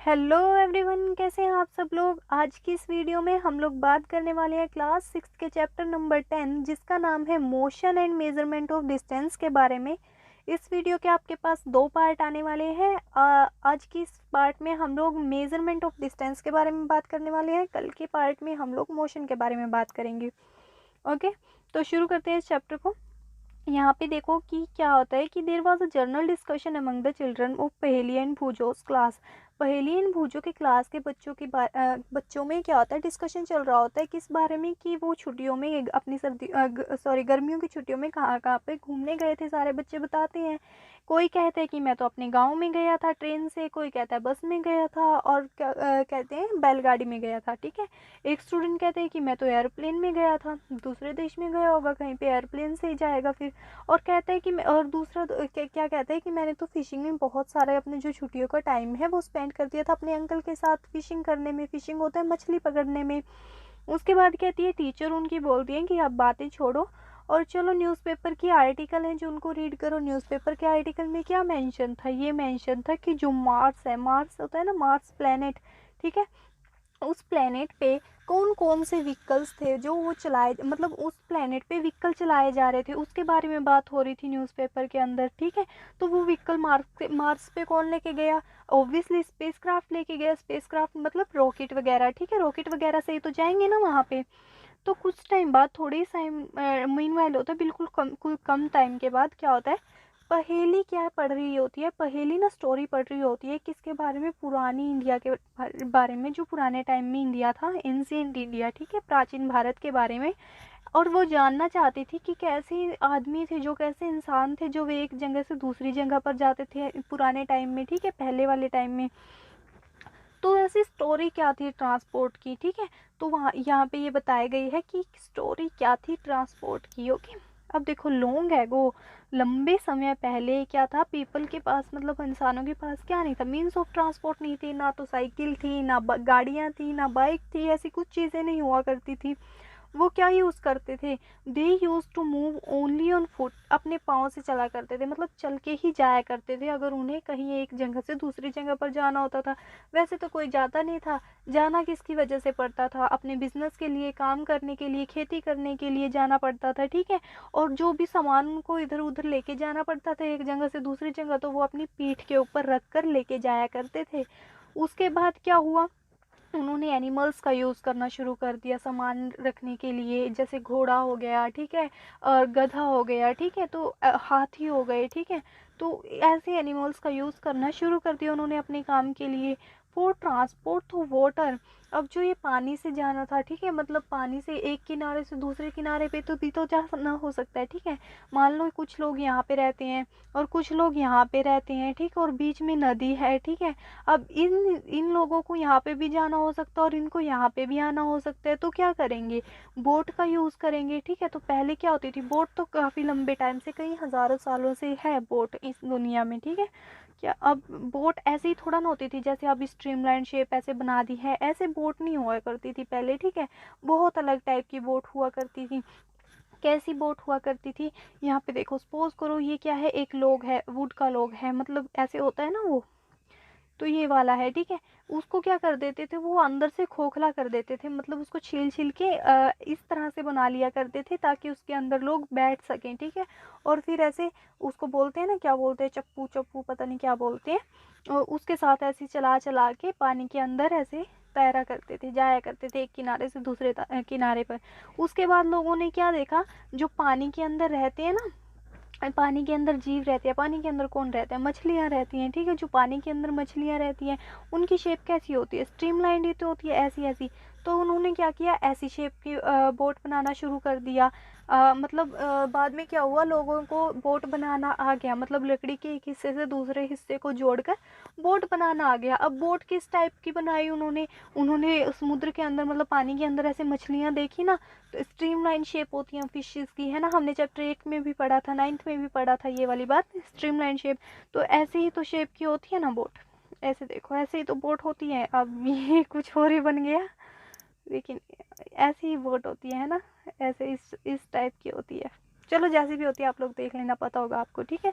Hello everyone, कैसे हैं आप सब लोग। आज की इस वीडियो में हम लोग बात करने वाले हैं क्लास 6 के चैप्टर नंबर 10 जिसका नाम है motion and measurement of distance के बारे में। इस वीडियो के आपके पास दो पार्ट आने वाले हैं। आज की इस पार्ट में हम लोग मेजरमेंट ऑफ डिस्टेंस के बारे में बात करने वाले हैं, कल के पार्ट में हम लोग मोशन के बारे में बात करेंगे। ओके, तो शुरू करते हैं इस चैप्टर को। यहाँ पे देखो कि क्या होता है कि there was a journal discussion among the children of पहेली एंड भूजोस क्लास। पहेली एंड भूजो के क्लास के बच्चों में क्या होता है, डिस्कशन चल रहा होता है किस बारे में कि वो छुट्टियों में अपनी गर्मियों की छुट्टियों में कहाँ कहाँ पे घूमने गए थे। सारे बच्चे बताते हैं। कोई कहते हैं कि मैं तो अपने गांव में गया था ट्रेन से, कोई कहता है बस में गया था, और कहते हैं बैलगाड़ी में गया था। ठीक है, एक स्टूडेंट कहते हैं कि मैं तो एयरप्लेन में गया था, दूसरे देश में गया होगा, कहीं पे एयरप्लेन से ही जाएगा फिर। और कहता है कि मैं, और दूसरा क्या कहता है कि मैंने तो फिशिंग में बहुत सारे अपने जो छुट्टियों का टाइम है वो स्पेंड कर दिया था अपने अंकल के साथ फिशिंग करने में। फिशिंग होता है मछली पकड़ने में। उसके बाद कहती है टीचर उनकी बोलती है कि अब बातें छोड़ो और चलो न्यूज़पेपर की आर्टिकल है जो उनको रीड करो। न्यूज़पेपर के आर्टिकल में क्या मेंशन था, ये मेंशन था कि जो मार्स है, मार्स होता है ना, मार्स प्लेनेट, ठीक है, उस प्लेनेट पे कौन कौन से व्हीकल्स थे जो वो चलाए, मतलब उस प्लेनेट पे व्हीकल चलाए जा रहे थे, उसके बारे में बात हो रही थी न्यूज़पेपर के अंदर। ठीक है, तो वो व्हीकल मार्स पे कौन लेके गया, ऑब्वियसली स्पेसक्राफ्ट लेके गया। स्पेसक्राफ्ट मतलब रॉकेट वगैरह। ठीक है, रॉकेट वगैरह से ही तो जाएंगे ना वहाँ पे। तो कुछ टाइम बाद, थोड़ी टाइम मीनवाइल होता है, बिल्कुल कम टाइम के बाद क्या होता है, पहेली क्या पढ़ रही होती है, पहेली ना स्टोरी पढ़ रही होती है। किसके बारे में, पुरानी इंडिया के बारे में, जो पुराने टाइम में इंडिया था, एंशिएंट इंडिया। ठीक है, प्राचीन भारत के बारे में। और वो जानना चाहती थी कि कैसे आदमी थे, जो कैसे इंसान थे, जो वे एक जगह से दूसरी जगह पर जाते थे पुराने टाइम में। ठीक है, पहले वाले टाइम में। तो ऐसी स्टोरी क्या थी ट्रांसपोर्ट की। ठीक है, तो वहाँ यहाँ पे ये बताई गई है कि स्टोरी क्या थी ट्रांसपोर्ट की। ओके, अब देखो लॉन्ग एगो, लंबे समय पहले क्या था, पीपल के पास, मतलब इंसानों के पास क्या नहीं था, मीन्स ऑफ ट्रांसपोर्ट नहीं थी। ना तो साइकिल थी, ना गाड़ियाँ थी, ना बाइक थी, ऐसी कुछ चीज़ें नहीं हुआ करती थी। वो क्या यूज़ करते थे, they use to move only on foot, अपने पाँव से चला करते थे, मतलब चल के ही जाया करते थे अगर उन्हें कहीं एक जगह से दूसरी जगह पर जाना होता था। वैसे तो कोई जाता नहीं था। जाना किसकी वजह से पड़ता था, अपने बिजनेस के लिए, काम करने के लिए, खेती करने के लिए जाना पड़ता था। ठीक है, और जो भी सामान उनको इधर उधर लेके जाना पड़ता था एक जगह से दूसरी जगह, तो वो अपनी पीठ के ऊपर रख कर लेके जाया करते थे। उसके बाद क्या हुआ, उन्होंने एनिमल्स का यूज़ करना शुरू कर दिया सामान रखने के लिए, जैसे घोड़ा हो गया, ठीक है, और गधा हो गया, ठीक है, तो हाथी हो गए। ठीक है, तो ऐसे एनिमल्स का यूज़ करना शुरू कर दिया उन्होंने अपने काम के लिए। फॉर ट्रांसपोर्ट थ्रू वाटर, अब जो ये पानी से जाना था, ठीक है, मतलब पानी से एक किनारे से दूसरे किनारे पे तो भी तो जाना हो सकता है। ठीक है, मान लो कुछ लोग यहाँ पे रहते हैं और कुछ लोग यहाँ पे रहते हैं, ठीक है, और बीच में नदी है। ठीक है, अब इन इन लोगों को यहाँ पे भी जाना हो सकता है और इनको यहाँ पे भी आना हो सकता है, तो क्या करेंगे, बोट का यूज़ करेंगे। ठीक है, तो पहले क्या होती थी, बोट तो काफ़ी लंबे टाइम से, कई हज़ारों सालों से है बोट इस दुनिया में। ठीक है, क्या अब बोट ऐसे ही थोड़ा ना होती थी जैसे अब स्ट्रीमलाइन शेप ऐसे बना दी है, ऐसे बोट नहीं हुआ करती थी पहले। ठीक है, बहुत अलग टाइप की बोट हुआ करती थी। कैसी बोट हुआ करती थी, यहाँ पे देखो, सपोज करो ये क्या है, एक लोग है, वुड का लोग है, मतलब ऐसे होता है ना वो, तो ये वाला है। ठीक है, उसको क्या कर देते थे, वो अंदर से खोखला कर देते थे, मतलब उसको छील छील के इस तरह से बना लिया करते थे ताकि उसके अंदर लोग बैठ सकें। ठीक है, और फिर ऐसे उसको बोलते हैं ना, क्या बोलते हैं, चप्पू चप्पू पता नहीं क्या बोलते हैं, और उसके साथ ऐसे चला चला के पानी के अंदर ऐसे तैरा करते थे, जाया करते थे एक किनारे से दूसरे किनारे पर। उसके बाद लोगों ने क्या देखा, जो पानी के अंदर रहते हैं ना, पानी के अंदर जीव रहते हैं, पानी के अंदर कौन रहता है, मछलियाँ रहती हैं। ठीक है, जो पानी के अंदर मछलियाँ रहती हैं उनकी शेप कैसी होती है, स्ट्रीमलाइन ही तो होती है, ऐसी ऐसी। तो उन्होंने क्या किया, ऐसी शेप की बोट बनाना शुरू कर दिया। मतलब बाद में क्या हुआ, लोगों को बोट बनाना आ गया, मतलब लकड़ी के एक हिस्से से दूसरे हिस्से को जोड़कर बोट बनाना आ गया। अब बोट किस टाइप की बनाई उन्होंने, उन्होंने समुद्र के अंदर, मतलब पानी के अंदर ऐसे मछलियाँ देखी ना, तो स्ट्रीमलाइन शेप होती हैं फिशेस की, है ना, हमने चैप्टर 8 में भी पढ़ा था, 9th में भी पढ़ा था ये वाली बात, स्ट्रीमलाइन शेप। तो ऐसे ही तो शेप की होती है ना बोट, ऐसे देखो, ऐसे ही तो बोट होती है। अब ये कुछ और ही बन गया, लेकिन ऐसी ही बोट होती है ना, ऐसे इस टाइप की होती है। चलो जैसी भी होती है आप लोग देख लेना, पता होगा आपको। ठीक है,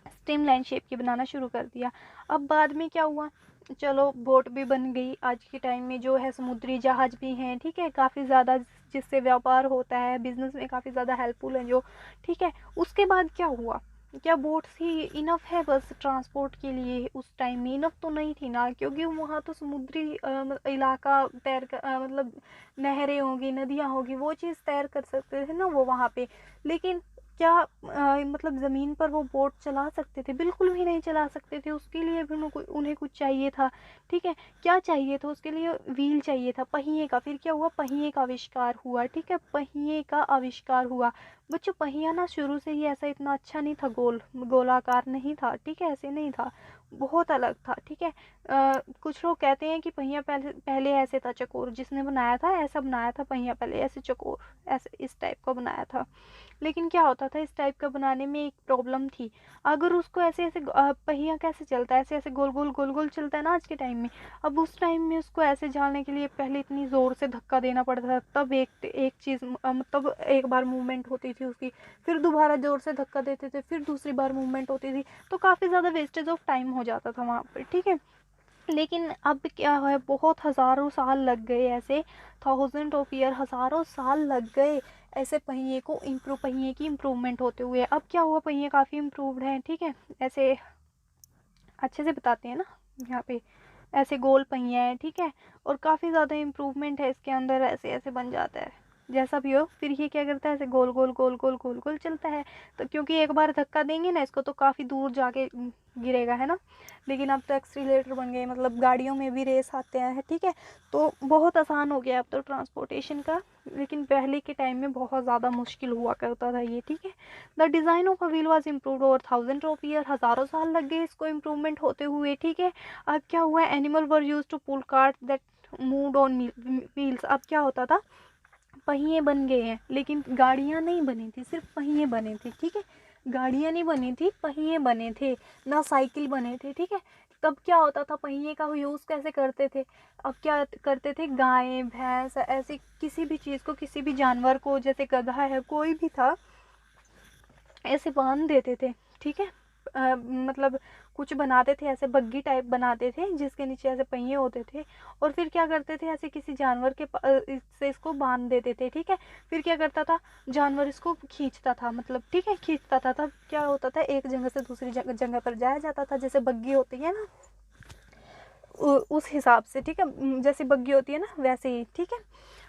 स्ट्रीमलाइन शेप की बनाना शुरू कर दिया। अब बाद में क्या हुआ, चलो बोट भी बन गई, आज के टाइम में जो है समुद्री जहाज भी हैं, ठीक है, काफ़ी ज़्यादा जिससे व्यापार होता है, बिजनेस में काफ़ी ज़्यादा हेल्पफुल है जो, ठीक है। उसके बाद क्या हुआ, क्या बोट्स ही इनफ है बस ट्रांसपोर्ट के लिए? उस टाइम में इनफ तो नहीं थी ना, क्योंकि वहाँ तो समुद्री इलाका तैर कर मतलब नहरें होगी, नदियाँ होगी, वो चीज़ तैर कर सकते थे ना वो वहाँ पे। लेकिन क्या मतलब ज़मीन पर वो बोट चला सकते थे? बिल्कुल भी नहीं चला सकते थे। उसके लिए भी उन्हें कुछ चाहिए था, ठीक है। क्या चाहिए था उसके लिए? व्हील चाहिए था, पहिए का। फिर क्या हुआ? पहिए का आविष्कार हुआ, ठीक है, पहिए का आविष्कार हुआ। बच्चों पहिया ना शुरू से ही ऐसा इतना अच्छा नहीं था, गोलाकार नहीं था, ठीक है, ऐसे नहीं था, बहुत अलग था, ठीक है। कुछ लोग कहते हैं कि पहिया पहले पहले ऐसे था, चकोर, जिसने बनाया था ऐसा बनाया था पहिया, पहले ऐसे चकोर, ऐसे इस टाइप का बनाया था। लेकिन क्या होता था, इस टाइप का बनाने में एक प्रॉब्लम थी। अगर उसको ऐसे ऐसे पहिया कैसे चलता है, ऐसे ऐसे गोल गोल गोल गोल चलता है ना आज के टाइम में। अब उस टाइम में उसको ऐसे जाने के लिए पहले इतनी ज़ोर से धक्का देना पड़ता था, तब एक चीज़ मतलब एक बार मूवमेंट होती थी उसकी, फिर दोबारा ज़ोर से धक्का देते थे, फिर दूसरी बार मूवमेंट होती थी, तो काफ़ी ज़्यादा वेस्टेज ऑफ टाइम हो जाता था वहाँ पर, ठीक है। लेकिन अब क्या है, बहुत हज़ारों साल लग गए ऐसे, 1000 of year, हज़ारों साल लग गए ऐसे पहिए को पहिए की इम्प्रूवमेंट होते हुए। अब क्या हुआ, पहिए काफ़ी इम्प्रूव्ड हैं, ठीक है, ऐसे अच्छे से बताते हैं ना यहाँ पे, ऐसे गोल पहिए हैं, ठीक है, और काफ़ी ज़्यादा इम्प्रूवमेंट है इसके अंदर, ऐसे ऐसे बन जाता है, जैसा भी हो। फिर ये क्या करता है, ऐसे गोल गोल गोल गोल गोल गोल चलता है। तो क्योंकि एक बार धक्का देंगे ना इसको तो काफ़ी दूर जाके गिरेगा, है ना। लेकिन अब तो एक्सीलरेटर बन गए, मतलब गाड़ियों में भी रेस आते हैं, ठीक है, तो बहुत आसान हो गया अब तो ट्रांसपोर्टेशन का। लेकिन पहले के टाइम में बहुत ज़्यादा मुश्किल हुआ करता था ये, ठीक है। The design of a wheel was improved over 1000 of year, हज़ारों साल लग गए इसको इम्प्रूवमेंट होते हुए, ठीक है। अब क्या हुआ, animal were use to pull cart that moved on wheels. अब क्या होता था, पहिए बन गए हैं, लेकिन गाड़ियाँ नहीं बनी थी, सिर्फ पहिए बने थे, ठीक है। गाड़ियाँ नहीं बनी थी, पहिए बने थे, ना साइकिल बने थे, ठीक है। तब क्या होता था, पहिए का यूज़ कैसे करते थे? अब क्या करते थे, गाय भैंस ऐसी किसी भी चीज़ को, किसी भी जानवर को, जैसे गधा है कोई भी था, ऐसे बांध देते थे, ठीक है। मतलब कुछ बनाते थे, ऐसे बग्गी टाइप बनाते थे जिसके नीचे ऐसे पहिए होते थे, और फिर क्या करते थे, ऐसे किसी जानवर के से इसको बांध देते थे, ठीक है। फिर क्या करता था, जानवर इसको खींचता था, मतलब ठीक है, खींचता था, तब क्या होता था, एक जगह से दूसरी जगह पर जाया जाता था, जैसे बग्गी होती है ना उस हिसाब से, ठीक है, जैसे बग्गी होती है ना वैसे ही, ठीक है।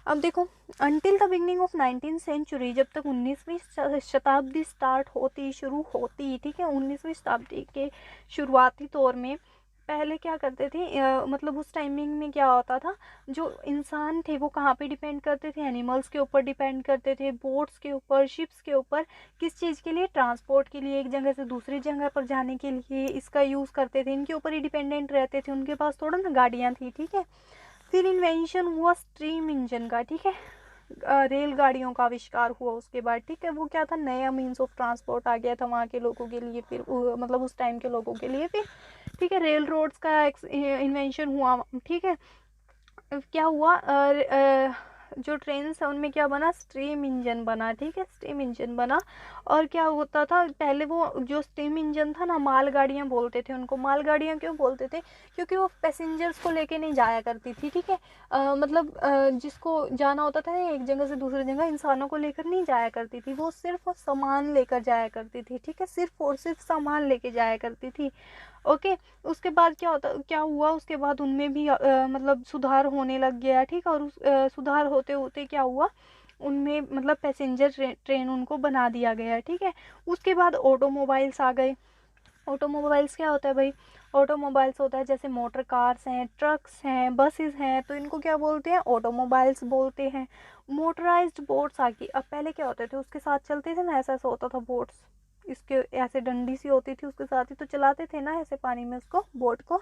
अब देखो, until the beginning of 19th century, जब तक 19वीं शताब्दी स्टार्ट होती, शुरू होती, ठीक है, 19वीं शताब्दी के शुरुआती तौर में, पहले क्या करते थे, मतलब उस टाइमिंग में क्या होता था, जो इंसान थे वो कहाँ पे डिपेंड करते थे, एनिमल्स के ऊपर डिपेंड करते थे, बोट्स के ऊपर, शिप्स के ऊपर। किस चीज़ के लिए? ट्रांसपोर्ट के लिए, एक जगह से दूसरी जगह पर जाने के लिए इसका यूज़ करते थे, इनके ऊपर ही डिपेंडेंट रहते थे, उनके पास थोड़ा ना गाड़ियाँ थी, ठीक है। फिर इन्वेंशन हुआ स्टीम इंजन का, ठीक है, रेलगाड़ियों का आविष्कार हुआ उसके बाद, ठीक है। वो क्या था, नया मीन्स ऑफ ट्रांसपोर्ट आ गया था वहाँ के लोगों के लिए, फिर मतलब उस टाइम के लोगों के लिए, फिर ठीक है, रेल रोड्स का इन्वेंशन हुआ, ठीक है। क्या हुआ, जो ट्रेन है उनमें क्या बना, स्टीम इंजन बना, ठीक है, स्टीम इंजन बना। और क्या होता था, पहले वो जो स्टीम इंजन था ना, मालगाड़ियाँ बोलते थे उनको। मालगाड़ियाँ क्यों बोलते थे? क्योंकि वो पैसेंजर्स को लेके नहीं जाया करती थी, ठीक है। मतलब जिसको जाना होता था एक जगह से दूसरी जगह, इंसानों को लेकर नहीं जाया करती थी, वो सिर्फ सामान लेकर जाया करती थी, ठीक है, सिर्फ और सिर्फ सामान लेके जाया करती थी, ओके। उसके बाद क्या हुआ, उसके बाद उनमें भी मतलब सुधार होने लग गया, ठीक है। और उस सुधार होते होते क्या हुआ, उनमें मतलब पैसेंजर ट्रेन उनको बना दिया गया, ठीक है। उसके बाद ऑटोमोबाइल्स आ गए। ऑटोमोबाइल्स क्या होता है भाई? ऑटोमोबाइल्स होता है जैसे मोटर कार्स हैं, ट्रक्स हैं, बसेस हैं, तो इनको क्या बोलते हैं? ऑटोमोबाइल्स बोलते हैं। मोटराइज्ड बोट्स आ गई। अब पहले क्या होते थे, उसके साथ चलते थे ना, ऐसा ऐसा होता था बोट्स, इसके ऐसे डंडी सी होती थी, उसके साथ ही तो चलाते थे ना ऐसे पानी में उसको, बोट को।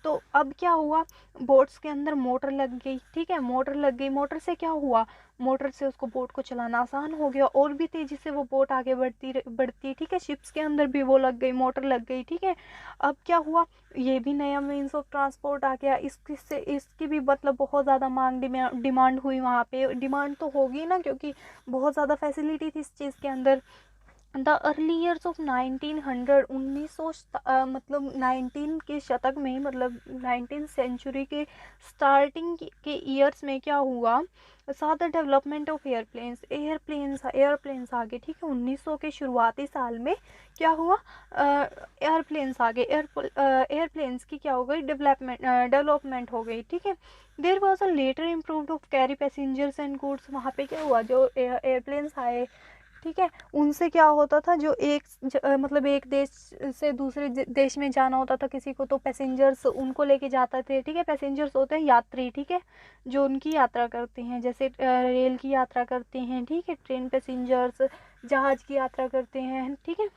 तो अब क्या हुआ, बोट्स के अंदर मोटर लग गई, ठीक है, मोटर लग गई। मोटर से क्या हुआ, मोटर से उसको बोट को चलाना आसान हो गया, और भी तेजी से वो बोट आगे बढ़ती, ठीक है। शिप्स के अंदर भी वो लग गई, मोटर लग गई, ठीक है। अब क्या हुआ, ये भी नया मीन्स ऑफ ट्रांसपोर्ट आ गया। इसकी भी मतलब बहुत ज़्यादा मांग, डिमांड हुई वहाँ पे। डिमांड तो होगी ना, क्योंकि बहुत ज़्यादा फैसिलिटी थी इस चीज़ के अंदर। द अर्ली ईयर्स ऑफ 1900 1900 मतलब 19 के शतक में, मतलब 19 सेंचुरी के स्टार्टिंग के ईयर्स में क्या हुआ, सा द डेवलपमेंट ऑफ एयरप्लेन्स आ गए। ठीक है, 1900 के शुरुआती साल में क्या हुआ, एयरप्लेन्स आ गए। एयरप्लेन्स की क्या हो गई, डेवलपमेंट हो गई। ठीक है, there was a later improved of carry passengers and goods. वहाँ पे क्या हुआ, जो एयरप्लेन्स आए, ठीक है, उनसे क्या होता था, जो मतलब एक देश से दूसरे देश में जाना होता था किसी को, तो पैसेंजर्स उनको लेके जाते थे। ठीक है, पैसेंजर्स होते हैं यात्री, ठीक है, जो उनकी यात्रा करते हैं, जैसे रेल की यात्रा करते हैं, ठीक है, ट्रेन पैसेंजर्स, जहाज की यात्रा करते हैं। ठीक है,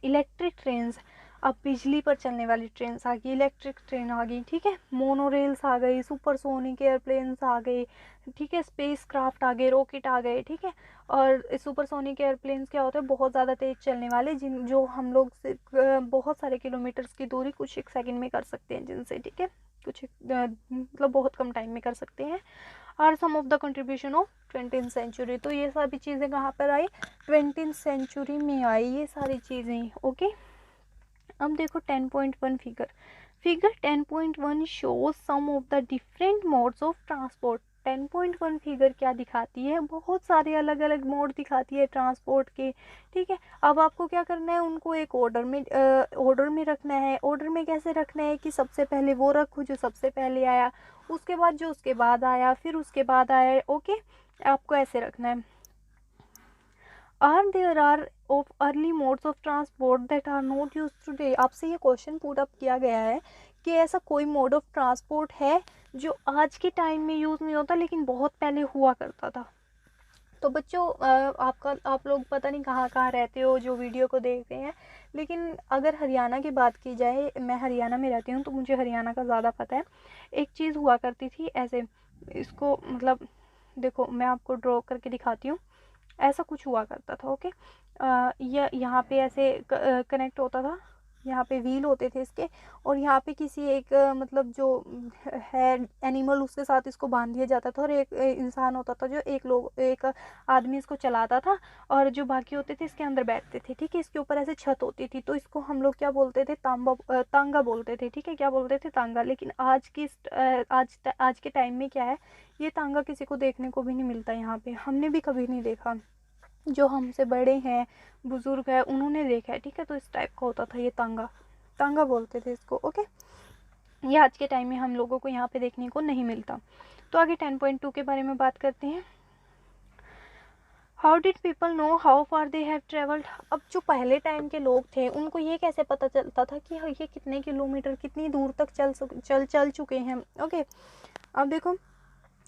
इलेक्ट्रिक ट्रेन्स, अब बिजली पर चलने वाली ट्रेन आ गई, इलेक्ट्रिक ट्रेन आ गई। ठीक है, मोनोरेल्स आ गई, सुपरसोनिक एयरप्लेन्स आ गए। ठीक है, स्पेस क्राफ्ट आ गए, रॉकेट आ गए। ठीक है, और सुपरसोनिक एयरप्लेन्स क्या होते हैं, बहुत ज़्यादा तेज़ चलने वाले, जो हम लोग से बहुत सारे किलोमीटर्स की दूरी कुछ एक सेकंड में कर सकते हैं जिनसे। ठीक है, मतलब बहुत कम टाइम में कर सकते हैं। Are some of the contribution of 20th century. तो ये सभी चीज़ें कहाँ पर आई, 20th सेंचुरी में आई ये सारी चीज़ें। ओके, अब देखो 10.1 figure 10.1 shows some of the different modes of transport. 10.1 figure क्या दिखाती है, बहुत सारे अलग अलग मोड दिखाती है ट्रांसपोर्ट के। ठीक है, अब आपको क्या करना है, उनको एक ऑर्डर में रखना है। ऑर्डर में कैसे रखना है कि सबसे पहले वो रखो जो सबसे पहले आया, उसके बाद जो उसके बाद आया, फिर उसके बाद आया। ओके, आपको ऐसे रखना है। There are of early modes of transport that are not used today। आपसे ये क्वेश्चन पुट अप किया गया है कि ऐसा कोई मोड ऑफ ट्रांसपोर्ट है जो आज के टाइम में यूज़ नहीं होता लेकिन बहुत पहले हुआ करता था। तो बच्चों, आप लोग पता नहीं कहाँ कहाँ रहते हो जो वीडियो को देखते हैं, लेकिन अगर हरियाणा की बात की जाए, मैं हरियाणा में रहती हूँ तो मुझे हरियाणा का ज़्यादा पता है। एक चीज़ हुआ करती थी ऐसे, इसको मतलब देखो मैं आपको ड्रॉ करके दिखाती हूँ। ऐसा कुछ हुआ करता था। ओके, यहाँ पे ऐसे कनेक्ट होता था, यहाँ पे व्हील होते थे इसके, और यहाँ पे किसी एक मतलब जो है एनिमल, उसके साथ इसको बांध दिया जाता था, और एक इंसान होता था जो एक आदमी इसको चलाता था, और जो बाकी होते थे इसके अंदर बैठते थे। ठीक है, इसके ऊपर ऐसे छत होती थी, तो इसको हम लोग क्या बोलते थे, तांगा बोलते थे। ठीक है, क्या बोलते थे, तांगा। लेकिन आज के टाइम में क्या है, ये तांगा किसी को देखने को भी नहीं मिलता। यहाँ पे हमने भी कभी नहीं देखा, जो हमसे बड़े हैं, बुजुर्ग है, उन्होंने देखा है। ठीक है, तो इस टाइप का होता था ये तांगा बोलते थे इसको। ओके, ये आज के टाइम में हम लोगों को यहाँ पे देखने को नहीं मिलता। तो आगे 10.2 के बारे में बात करते हैं। How did people know how far they have travelled. अब जो पहले टाइम के लोग थे उनको ये कैसे पता चलता था कि ये कितने किलोमीटर, कितनी दूर तक चल चुके हैं। ओके, अब देखो,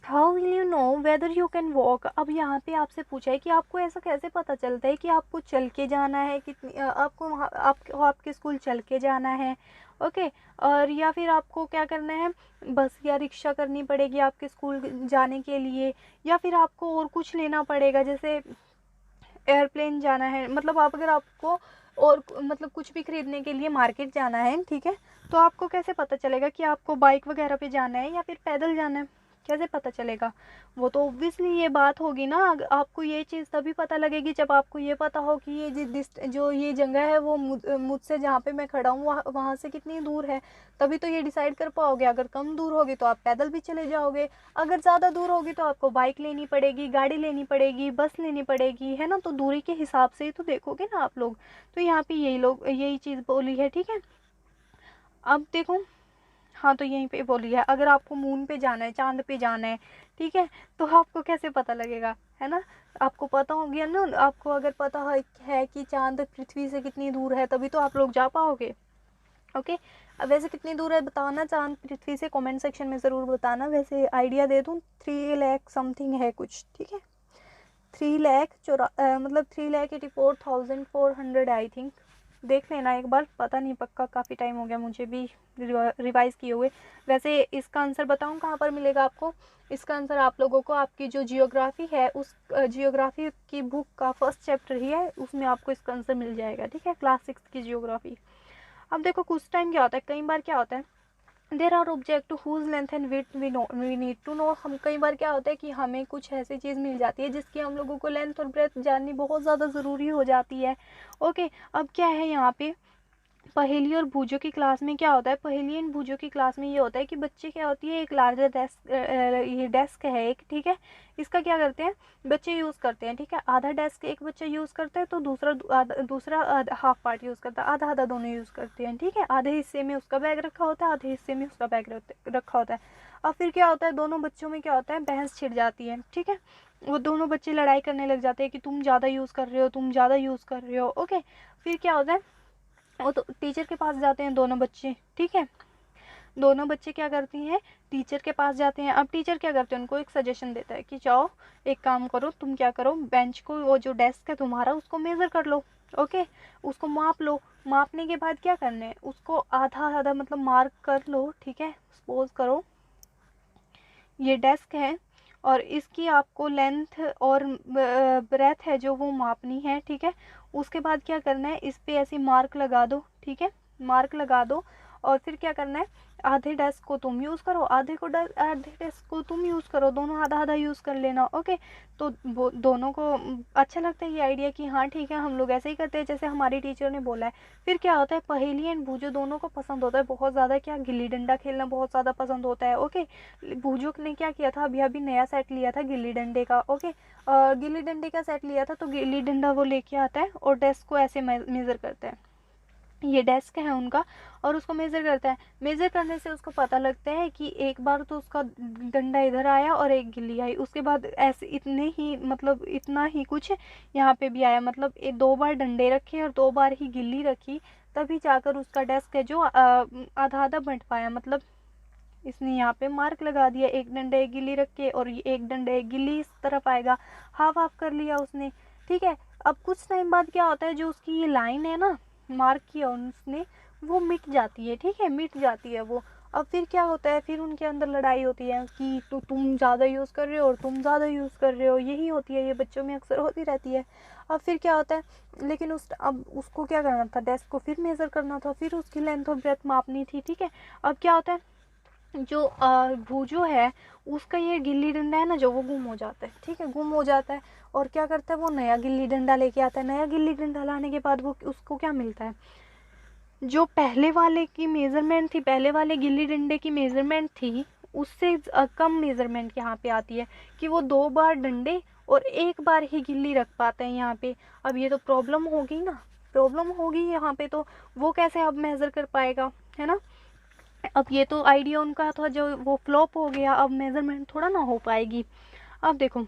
how will you know whether you can walk. अब यहाँ पे आपसे पूछा है कि आपको ऐसा कैसे पता चलता है कि आपको चल के जाना है, आपको आपके स्कूल चल के जाना है। ओके, और या फिर आपको क्या करना है, बस या रिक्शा करनी पड़ेगी आपके स्कूल जाने के लिए, या फिर आपको और कुछ लेना पड़ेगा, जैसे एयरप्लेन जाना है। मतलब अगर आपको और मतलब कुछ भी खरीदने के लिए मार्केट जाना है, ठीक है, तो आपको कैसे पता चलेगा कि आपको बाइक वगैरह पे जाना है या फिर पैदल जाना है, कैसे पता चलेगा। वो तो ऑब्वियसली ये बात होगी ना, आपको ये चीज़ तभी पता लगेगी जब आपको ये पता हो कि ये जो ये जगह है वो मुझसे जहाँ पे मैं खड़ा हूँ वहाँ से कितनी दूर है, तभी तो ये डिसाइड कर पाओगे। अगर कम दूर होगी तो आप पैदल भी चले जाओगे, अगर ज़्यादा दूर होगी तो आपको बाइक लेनी पड़ेगी, गाड़ी लेनी पड़ेगी, बस लेनी पड़ेगी, है ना। तो दूरी के हिसाब से ही तो देखोगे ना आप लोग। तो यहाँ पे यही चीज़ बोली है। ठीक है, अब देखो, हाँ तो यहीं पे बोली है, अगर आपको मून पे जाना है, चांद पे जाना है, ठीक है, तो आपको कैसे पता लगेगा, है ना। आपको पता हो गया ना, आपको अगर पता है कि चांद पृथ्वी से कितनी दूर है, तभी तो आप लोग जा पाओगे। ओके, अब वैसे कितनी दूर है बताना चांद पृथ्वी से, कमेंट सेक्शन में ज़रूर बताना। वैसे आइडिया दे दूँ, 3 लाख समथिंग है कुछ। ठीक है, 3,84,400 आई थिंक। देख लेना एक बार, पता नहीं पक्का, काफ़ी टाइम हो गया मुझे भी रिवाइज़ किए हुए। वैसे इसका आंसर बताऊं कहाँ पर मिलेगा आपको, इसका आंसर आप लोगों को आपकी जो जियोग्राफी है, उस जियोग्राफी की बुक का फर्स्ट चैप्टर ही है, उसमें आपको इसका आंसर मिल जाएगा। ठीक है, क्लास 6 की जियोग्राफी। अब देखो कुछ टाइम क्या होता है, कई बार क्या होता है there are object whose length and width we need to know. हम कई बार क्या होता है कि हमें कुछ ऐसी चीज़ मिल जाती है जिसकी हम लोगों को लेंथ और ब्रेथ जाननी बहुत ज़्यादा ज़रूरी हो जाती है। ओके, अब क्या है यहाँ पे पहेली और भूजों की क्लास में क्या होता है, पहेली एंड भूजों की क्लास में ये होता है कि बच्चे क्या होती है, एक लार्जर डेस्क, ये डेस्क है एक, ठीक है, इसका क्या करते हैं बच्चे यूज़ करते हैं, ठीक है, आधा डेस्क एक बच्चा यूज़ करता है तो दूसरा हाफ पार्ट यूज़ करता है, आधा आधा दोनों यूज़ करते हैं, ठीक है, आधे हिस्से में उसका बैग रखा होता है, आधे हिस्से में उसका बैग रखा होता है। अब फिर क्या होता है, दोनों बच्चों में क्या होता है, बहस छिड़ जाती है, ठीक है, वो दोनों बच्चे लड़ाई करने लग जाते हैं कि तुम ज़्यादा यूज़ कर रहे हो, तुम ज़्यादा यूज़ कर रहे हो। ओके, फिर क्या होता है, वो तो टीचर के पास जाते हैं दोनों बच्चे, ठीक है, दोनों बच्चे क्या करती हैं, टीचर के पास जाते हैं। अब टीचर क्या करते हैं, उनको एक सजेशन देता है कि जाओ एक काम करो, तुम क्या करो, बेंच को, वो जो डेस्क है तुम्हारा, उसको मेज़र कर लो। ओके, उसको माप लो, मापने के बाद क्या करना है, उसको आधा आधा मतलब मार्क कर लो, ठीक है, सपोज करो ये डेस्क है और इसकी आपको लेंथ और ब्रेथ है जो वो मापनी है, ठीक है, उसके बाद क्या करना है, इस पे ऐसी मार्क लगा दो, ठीक है, मार्क लगा दो, और फिर क्या करना है, आधे डेस्क को तुम यूज़ करो, आधे डेस्क को तुम यूज़ करो, दोनों आधा आधा यूज़ कर लेना। ओके, तो वो दोनों को अच्छा लगता है ये आइडिया कि हाँ ठीक है हम लोग ऐसे ही करते हैं जैसे हमारी टीचर ने बोला है। फिर क्या होता है, पहेली एंड भूजो दोनों को पसंद होता है बहुत ज़्यादा, क्या गिल्ली डंडा खेलना बहुत ज़्यादा पसंद होता है। ओके, भूजो ने क्या किया था, अभी अभी नया सेट लिया था गिल्ली डंडे का। ओके, गिल्ली डंडे का सेट लिया था तो गिल्ली डंडा वो लेके आता है और डेस्क को ऐसे मेज़र करता है, ये डेस्क है उनका, और उसको मेज़र करता है। मेज़र करने से उसको पता लगता है कि एक बार तो उसका डंडा इधर आया और एक गिल्ली आई, उसके बाद ऐसे इतने ही मतलब इतना ही कुछ यहाँ पे भी आया, मतलब 2 बार डंडे रखे और 2 बार ही गिल्ली रखी, तभी जाकर उसका डेस्क है जो आधा आधा बंट पाया। मतलब इसने यहाँ पे मार्क लगा दिया, एक डंडा एक गिल्ली रख के, और ये एक डंडा एक गिल्ली इस तरफ आएगा, हाफ हाफ कर लिया उसने, ठीक है। अब कुछ टाइम बाद क्या होता है, जो उसकी ये लाइन है ना मार्क किया उसने, वो मिट जाती है, ठीक है, मिट जाती है वो। अब फिर क्या होता है, फिर उनके अंदर लड़ाई होती है कि तो तुम ज़्यादा यूज़ कर रहे हो और तुम ज़्यादा यूज़ कर रहे हो, यही होती है, ये बच्चों में अक्सर होती रहती है। अब फिर क्या होता है, लेकिन अब उसको क्या करना था, डेस्क को फिर मेज़र करना था, फिर उसकी लेंथ और ब्रेथ मापनी थी, ठीक है। अब क्या होता है, जो भूजो है उसका ये गिल्ली डंडा है ना जो, वो गुम हो जाता है, ठीक है, गुम हो जाता है, और क्या करता है वो नया गिल्ली डंडा लेके आता है। नया गिल्ली डंडा लाने के बाद वो उसको क्या मिलता है, जो पहले वाले की मेज़रमेंट थी, पहले वाले गिल्ली डंडे की मेज़रमेंट थी, उससे कम मेज़रमेंट यहाँ पे आती है कि वो 2 बार डंडे और 1 बार ही गिल्ली रख पाते हैं यहाँ पे। अब ये तो प्रॉब्लम होगी ना, प्रॉब्लम होगी यहाँ पे, तो वो कैसे अब मेज़र कर पाएगा, है ना। अब ये तो आइडिया उनका था जो वो फ्लॉप हो गया, अब मेज़रमेंट थोड़ा ना हो पाएगी। अब देखो,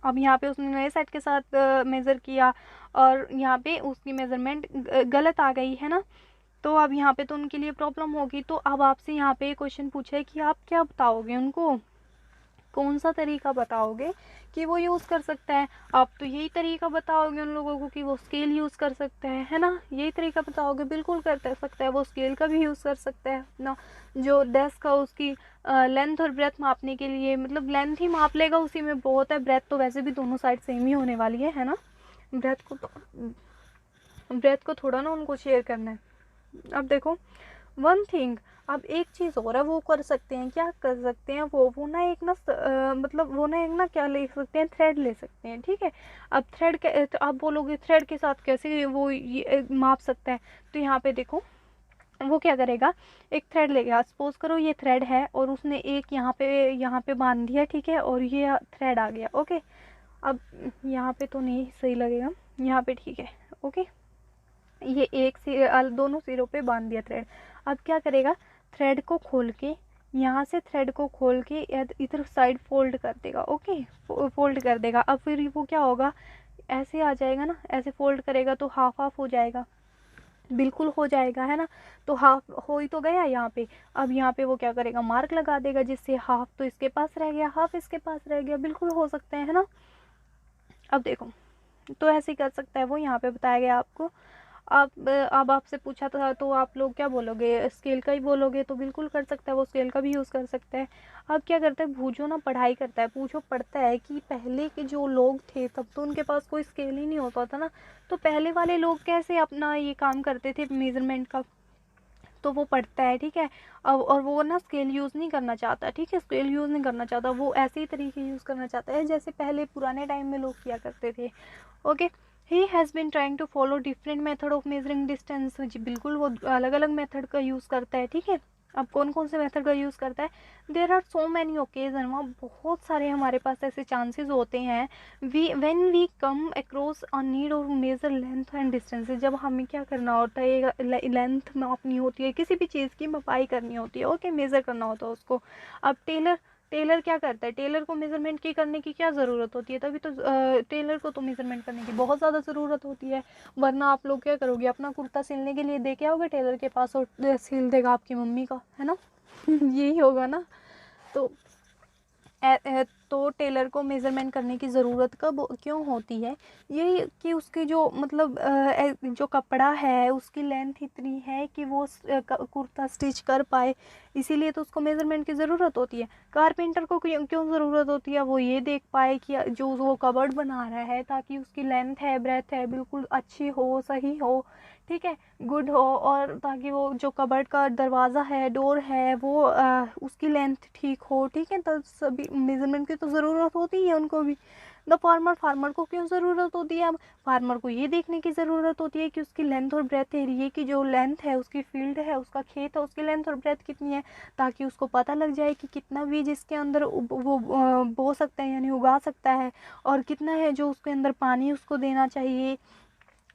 अब यहाँ पे उसने नए सेट के साथ मेज़र किया और यहाँ पे उसकी मेज़रमेंट गलत आ गई, है ना। तो अब यहाँ पे तो उनके लिए प्रॉब्लम होगी। तो अब आपसे यहाँ पे क्वेश्चन पूछा है कि आप क्या बताओगे उनको, कौन सा तरीका बताओगे कि वो यूज़ कर सकता है। आप तो यही तरीका बताओगे उन लोगों को कि वो स्केल यूज़ कर सकता है ना, यही तरीका बताओगे, बिल्कुल कर सकता है, वो स्केल का भी यूज़ कर सकता है ना। जो डेस्क का उसकी लेंथ और ब्रेथ मापने के लिए, मतलब लेंथ ही माप लेगा, उसी में बहुत है, ब्रेथ तो वैसे भी दोनों साइड सेम ही होने वाली है ना। ब्रेथ को थोड़ा ना उनको शेयर करना है। अब देखो वन थिंग, अब एक चीज़ और है वो कर सकते हैं, क्या कर सकते हैं वो ना एक ना मतलब वो ना एक ना क्या ले सकते हैं, थ्रेड ले सकते हैं, ठीक है। अब थ्रेड के तो आप बोलोगे थ्रेड के साथ कैसे वो ये माप सकता है, तो यहाँ पे देखो वो क्या करेगा, एक थ्रेड लेगा, सपोज करो ये थ्रेड है और उसने एक यहाँ पे बांध दिया, ठीक है, और ये थ्रेड आ गया। ओके, अब यहाँ पे तो नहीं सही लगेगा, यहाँ पे ठीक है। ओके, ये दोनों सिरों पे बांध दिया थ्रेड। अब क्या करेगा, थ्रेड को खोल के यहाँ से थ्रेड को खोल के इधर साइड फोल्ड कर देगा। ओके, फोल्ड कर देगा। अब फिर वो क्या होगा, ऐसे आ जाएगा ना, ऐसे फोल्ड करेगा तो हाफ हाफ हो जाएगा, बिल्कुल हो जाएगा, है ना। तो हाफ हो ही तो गया यहाँ पे। अब यहाँ पे वो क्या करेगा, मार्क लगा देगा, जिससे हाफ तो इसके पास रह गया, हाफ इसके पास रह गया, बिल्कुल हो सकते हैं, है ना। अब देखो, तो ऐसे ही कर सकता है वो, यहाँ पे बताया गया आपको। अब आपसे पूछा था तो आप लोग क्या बोलोगे, स्केल का ही बोलोगे, तो बिल्कुल कर सकता है वो, स्केल का भी यूज़ कर सकता है। अब क्या करता है, भूजो ना पढ़ाई करता है, पूछो पढ़ता है कि पहले के जो लोग थे तब तो उनके पास कोई स्केल ही नहीं होता था ना, तो पहले वाले लोग कैसे अपना ये काम करते थे मेज़रमेंट का। तो वो पढ़ता है, ठीक है। अब और वो ना स्केल यूज़ नहीं करना चाहता, ठीक है, स्केल यूज़ नहीं करना चाहता, वो ऐसे ही तरीके यूज़ करना चाहता है जैसे पहले पुराने टाइम में लोग किया करते थे। Okay, he has been trying to follow different method of measuring distance, जी बिल्कुल वो अलग अलग मेथड का यूज़ करता है, ठीक है। अब कौन कौन से मेथड का यूज़ करता है, there are so many occasion, वहाँ बहुत सारे हमारे पास ऐसे चांसेस होते हैं, when we come across a need of measure length and distance, जब हमें क्या करना होता है, लेंथ मापनी होती है, किसी भी चीज़ की मपाई करनी होती है, ओके, मेज़र करना होता है उसको। अब टेलर क्या करता है, टेलर को मेजरमेंट की करने की क्या ज़रूरत होती है, तभी तो टेलर को तो मेजरमेंट करने की बहुत ज़्यादा ज़रूरत होती है, वरना आप लोग क्या करोगे, अपना कुर्ता सिलने के लिए दे के आओगे टेलर के पास और सिल देगा आपकी मम्मी का, है ना। यही होगा ना। तो तो टेलर को मेज़रमेंट करने की ज़रूरत कब क्यों होती है, ये कि उसकी जो मतलब जो कपड़ा है उसकी लेंथ इतनी है कि वो कुर्ता स्टिच कर पाए, इसीलिए तो उसको मेज़रमेंट की ज़रूरत होती है। कारपेंटर को क्यों ज़रूरत होती है, वो ये देख पाए कि जो वो कबर्ड बना रहा है ताकि उसकी लेंथ है, ब्रेथ है, बिल्कुल अच्छी हो, सही हो, ठीक है, गुड हो, और ताकि वो जो कबर्ड का दरवाज़ा है, डोर है, वो उसकी लेंथ ठीक हो, ठीक है। तो सभी मेज़रमेंट की तो ज़रूरत होती है उनको भी। द फार्मर को क्यों ज़रूरत होती है, अब फार्मर को ये देखने की ज़रूरत होती है कि उसकी लेंथ और ब्रेथ एरिए की जो लेंथ है, उसकी फील्ड है, उसका खेत है, उसकी लेंथ और ब्रेथ कितनी है, ताकि उसको पता लग जाए कि कितना बीज इसके अंदर वो बो सकता है, यानी उगा सकता है, और कितना है जो उसके अंदर पानी उसको देना चाहिए,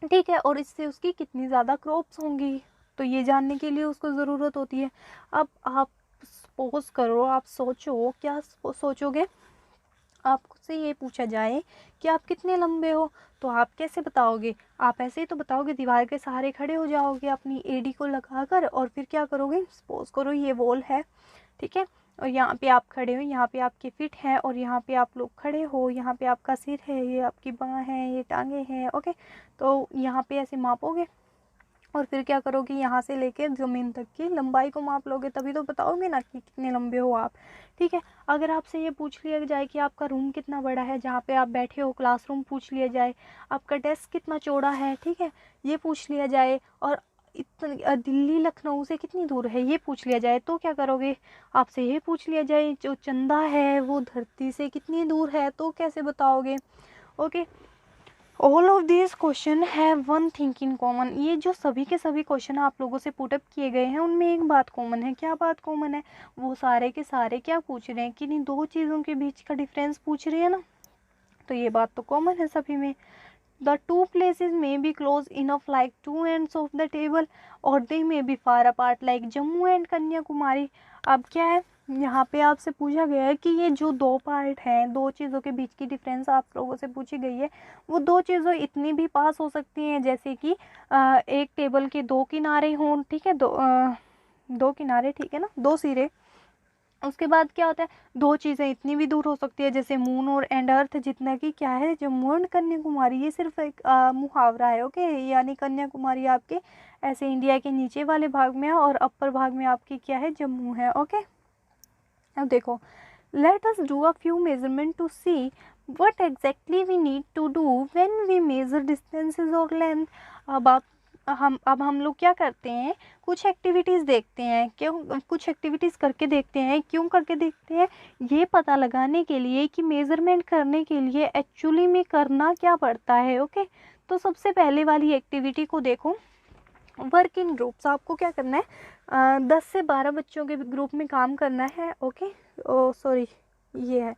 ठीक है, और इससे उसकी कितनी ज़्यादा क्रॉप्स होंगी, तो ये जानने के लिए उसको ज़रूरत होती है। अब आप सपोज करो, आप सोचो, क्या सोचोगे, आपसे ये पूछा जाए कि आप कितने लंबे हो, तो आप कैसे बताओगे, आप ऐसे ही तो बताओगे, दीवार के सहारे खड़े हो जाओगे अपनी एडी को लगाकर, और फिर क्या करोगे, सपोज करो ये वॉल है, ठीक है, और यहाँ पे आप खड़े हो, यहाँ पे आपके फिट है, और यहाँ पे आप लोग खड़े हो, यहाँ पे आपका सिर है, ये आपकी बाँह है, ये टांगे हैं, ओके। तो यहाँ पे ऐसे मापोगे, और फिर क्या करोगे, यहाँ से लेकर ज़मीन तक की लंबाई को माप लोगे, तभी तो बताओगे ना कि कितने लंबे हो आप, ठीक है। अगर आपसे ये पूछ लिया जाए कि आपका रूम कितना बड़ा है जहाँ पे आप बैठे हो, क्लासरूम पूछ लिया जाए, आपका डेस्क कितना चौड़ा है, ठीक है, ये पूछ लिया जाए, और दिल्ली लखनऊ से कितनी दूर है ये पूछ लिया जाए, तो क्या करोगे, आपसे ये पूछ लिया जाए जो चंदा है वो धरती से कितनी दूर है, तो कैसे बताओगे, okay. All of this question have one thing in common, ये जो सभी के सभी क्वेश्चन आप लोगों से पुटअप किए गए हैं उनमें एक बात कॉमन है, क्या बात कॉमन है, वो सारे के सारे क्या पूछ रहे हैं कि नहीं, दो चीज़ों के बीच का डिफरेंस पूछ रहे हैं ना, तो ये बात तो कॉमन है सभी में। The two places may be close enough like two ends of the table or they may be far apart like Jammu and Kanyakumari। अब क्या है, यहाँ पे आपसे पूछा गया है कि ये जो दो पार्ट हैं, दो चीज़ों के बीच की डिफरेंस आप लोगों से पूछी गई है, वो दो चीज़ों इतनी भी पास हो सकती हैं जैसे कि एक टेबल के दो किनारे हों, ठीक है, दो किनारे, ठीक है ना, दो सिरे। उसके बाद क्या होता है, दो चीज़ें इतनी भी दूर हो सकती है जैसे मून और एंड अर्थ, जितना कि क्या है, जम्मू एंड कन्याकुमारी, ये सिर्फ एक मुहावरा है, ओके, यानी कन्याकुमारी आपके ऐसे इंडिया के नीचे वाले भाग में है और अपर भाग में आपकी क्या है, जम्मू है, ओके। अब देखो, let us do a few measurement to see what exactly we need to do when we measure distances or length। अब हम लोग क्या करते हैं, कुछ एक्टिविटीज़ देखते हैं, क्यों कुछ एक्टिविटीज़ करके देखते हैं, क्यों करके देखते हैं, ये पता लगाने के लिए कि मेज़रमेंट करने के लिए एक्चुअली में करना क्या पड़ता है, ओके। तो सबसे पहले वाली एक्टिविटी को देखो, वर्क इन ग्रुप्स, आपको क्या करना है, 10 से 12 बच्चों के ग्रुप में काम करना है, ओके, ओ सॉरी, ये है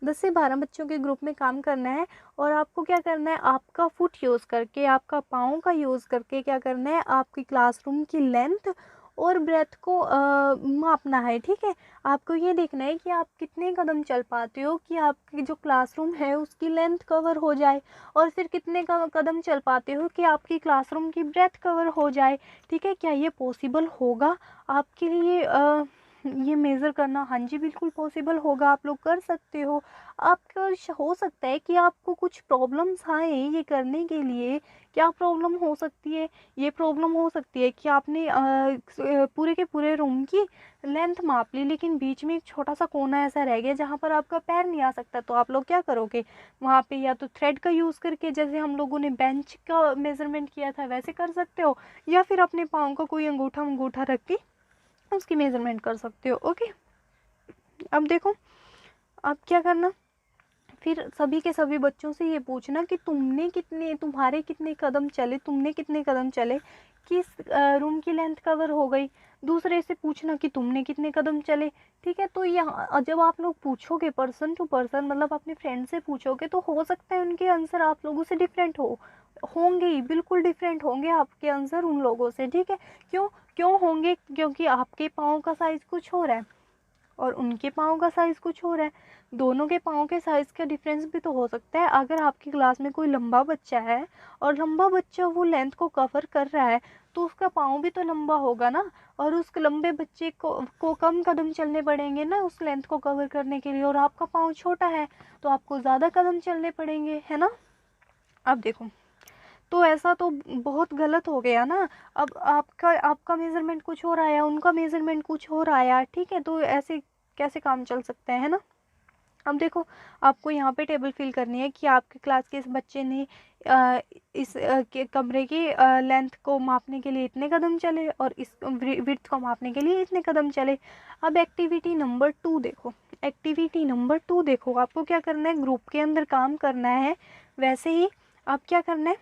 10 से 12 बच्चों के ग्रुप में काम करना है, और आपको क्या करना है, आपका फुट यूज़ करके, आपका पाँव का यूज़ करके क्या करना है, आपकी क्लासरूम की लेंथ और ब्रेथ को मापना है, ठीक है। आपको ये देखना है कि आप कितने कदम चल पाते हो कि आपकी जो क्लासरूम है उसकी लेंथ कवर हो जाए, और फिर कितने कदम चल पाते हो कि आपकी क्लासरूम की ब्रेथ कवर हो जाए, ठीक है। क्या ये पॉसिबल होगा आपके लिए, ये मेज़र करना, हाँ जी बिल्कुल पॉसिबल होगा, आप लोग कर सकते हो। आपका हो सकता है कि आपको कुछ प्रॉब्लम्स आए ये करने के लिए। क्या प्रॉब्लम हो सकती है? ये प्रॉब्लम हो सकती है कि आपने पूरे के पूरे रूम की लेंथ माप ली, लेकिन बीच में एक छोटा सा कोना ऐसा रह गया जहाँ पर आपका पैर नहीं आ सकता। तो आप लोग क्या करोगे वहाँ पे? या तो थ्रेड का यूज़ करके, जैसे हम लोगों ने बेंच का मेज़रमेंट किया था वैसे कर सकते हो, या फिर अपने पाँव का कोई अंगूठा रख के उसकी मेज़रमेंट कर सकते हो। ओके, अब देखो, अब क्या करना, फिर सभी के सभी बच्चों से ये पूछना कि तुम्हारे कितने कदम चले, तुमने कितने कदम चले, किस रूम की लेंथ कवर हो गई। दूसरे से पूछना कि तुमने कितने कदम चले। ठीक है, तो यहाँ जब आप लोग पूछोगे पर्सन टू पर्सन, मतलब अपने फ्रेंड से पूछोगे, तो हो सकता है उनके आंसर आप लोगों से डिफरेंट होंगे ही, बिल्कुल डिफरेंट होंगे आपके आंसर उन लोगों से। ठीक है, क्यों क्यों होंगे? क्योंकि आपके पाँव का साइज़ कुछ हो रहा है और उनके पाँव का साइज़ कुछ हो रहा है। दोनों के पाँव के साइज़ का डिफरेंस भी तो हो सकता है। अगर आपकी क्लास में कोई लंबा बच्चा है और लंबा बच्चा वो लेंथ को कवर कर रहा है, तो उसका पाँव भी तो लंबा होगा ना, और उस लंबे बच्चे को कम कदम चलने पड़ेंगे ना उस लेंथ को कवर करने के लिए, और आपका पाँव छोटा है तो आपको ज़्यादा कदम चलने पड़ेंगे, है ना। अब देखो, तो ऐसा तो बहुत गलत हो गया ना। अब आपका मेज़रमेंट कुछ हो रहा है, उनका मेज़रमेंट कुछ हो रहा है यार। ठीक है, तो ऐसे कैसे काम चल सकते हैं, है ना। अब देखो, आपको यहाँ पे टेबल फिल करनी है कि आपके क्लास के इस बच्चे ने इस के कमरे की लेंथ को मापने के लिए इतने कदम चले और इस विड्थ को मापने के लिए इतने कदम चले। अब एक्टिविटी नंबर 2 देखो, एक्टिविटी नंबर 2 देखो, आपको क्या करना है, ग्रुप के अंदर काम करना है। वैसे ही आप क्या करना है,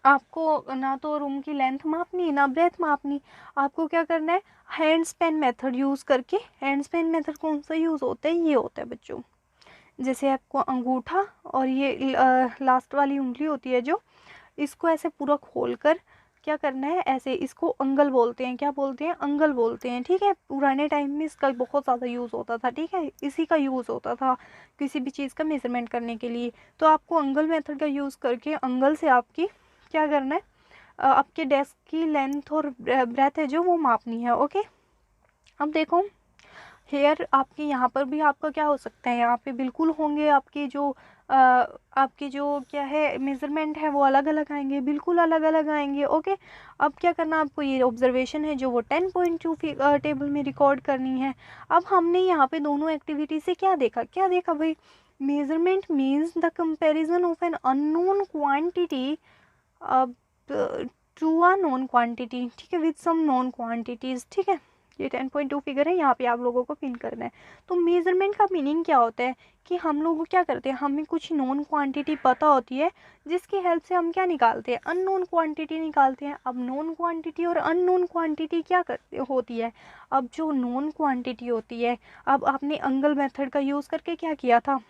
आपको ना तो रूम की लेंथ मापनी ना ब्रेथ मापनी, आपको क्या करना है, हैंड स्पेन मेथड यूज़ करके। हैंड स्पेन मेथड कौन सा यूज़ होता है? ये होता है बच्चों, जैसे आपको अंगूठा और ये लास्ट वाली उंगली होती है जो, इसको ऐसे पूरा खोल कर क्या करना है, ऐसे, इसको अंगल बोलते हैं। क्या बोलते हैं? अंगल बोलते हैं। ठीक है, पुराने टाइम में इसका बहुत ज़्यादा यूज़ होता था। ठीक है, इसी का यूज़ होता था किसी भी चीज़ का मेज़रमेंट करने के लिए। तो आपको अंगल मेथड का यूज़ करके अंगल से आपकी क्या करना है, आपके डेस्क की लेंथ और ब्रेथ है जो वो मापनी है। ओके, अब देखो, हेयर आपके यहाँ पर भी आपका क्या हो सकता है, यहाँ पे बिल्कुल होंगे आपके जो क्या है मेज़रमेंट है वो अलग अलग आएंगे, बिल्कुल अलग अलग आएंगे। ओके, अब क्या करना, आपको ये ऑब्जर्वेशन है जो वो 10.2 टेबल में रिकॉर्ड करनी है। अब हमने यहाँ पे दोनों एक्टिविटी से क्या देखा भाई, measurement means the comparison of an unknown quantity to a known quantity. ठीक है, विद सम नोन क्वांटिटीज़। ठीक है, ये 10.2 फिगर है, यहाँ पे आप लोगों को पिन करना है। तो मेज़रमेंट का मीनिंग क्या होता है कि हम लोग क्या करते हैं, हमें कुछ नोन क्वांटिटी पता होती है जिसकी हेल्प से हम क्या निकालते हैं, अननोन क्वांटिटी निकालते हैं। अब नोन क्वांटिटी और अननोन क्वांटिटी क्या होती है, अब जो नोन क्वांटिटी होती है, अब आपने अंगल मेथड का यूज़ करके क्या किया था,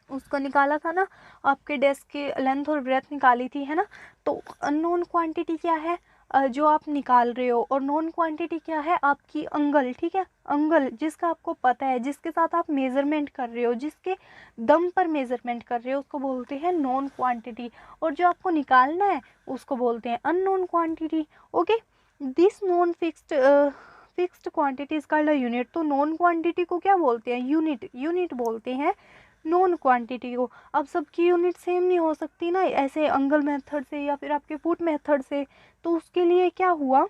उसको निकाला था ना, आपके डेस्क की लेंथ और ब्रेथ निकाली थी, है ना। तो अननोन क्वांटिटी क्या है, जो आप निकाल रहे हो, और नोन क्वांटिटी क्या है, आपकी अंगल। ठीक है, अंगल जिसका आपको पता है, जिसके साथ आप मेज़रमेंट कर रहे हो, जिसके दम पर मेज़रमेंट कर रहे हो, उसको बोलते हैं नोन क्वांटिटी। और जो आपको निकालना है उसको बोलते हैं unknown quantity. Okay, this non fixed quantity is called a unit. तो नॉन क्वांटिटी को क्या बोलते हैं, यूनिट बोलते हैं नॉन क्वांटिटी को। अब सबकी यूनिट सेम नहीं हो सकती ना, ऐसे अंगल मेथड से या फिर आपके फुट मेथड से। तो उसके लिए क्या हुआ,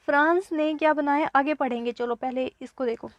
फ्रांस ने क्या बनाया, आगे पढ़ेंगे, चलो पहले इसको देखो।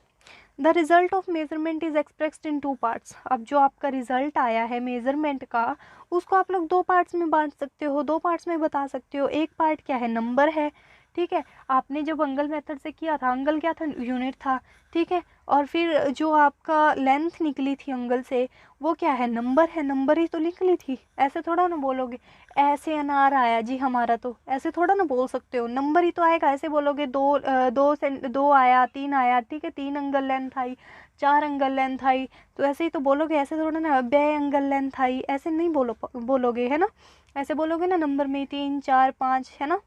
The result of measurement is expressed in 2 parts. अब जो आपका रिजल्ट आया है मेजरमेंट का, उसको आप लोग 2 पार्ट्स में बांट सकते हो, 2 पार्ट्स में बता सकते हो। एक पार्ट क्या है, नंबर है। ठीक है, आपने जब अंगल मेथड से किया था, अंगल क्या था, यूनिट था। ठीक है, और फिर जो आपका लेंथ निकली थी अंगल से, वो क्या है, नंबर है, नंबर ही तो निकली थी। ऐसे थोड़ा ना बोलोगे, ऐसे अनार आया जी हमारा, तो ऐसे थोड़ा ना बोल सकते हो, नंबर ही तो आएगा। ऐसे बोलोगे दो आया, 3 आया। ठीक है, 3 अंगल लेंथ आई, 4 अंगल लेंथ आई, तो ऐसे ही तो बोलोगे। ऐसे थोड़ा ना 2 अंगल लेंथ आई, ऐसे नहीं बोलोगे, है ना। ऐसे बोलोगे ना, नंबर में 3 4 5, है ना।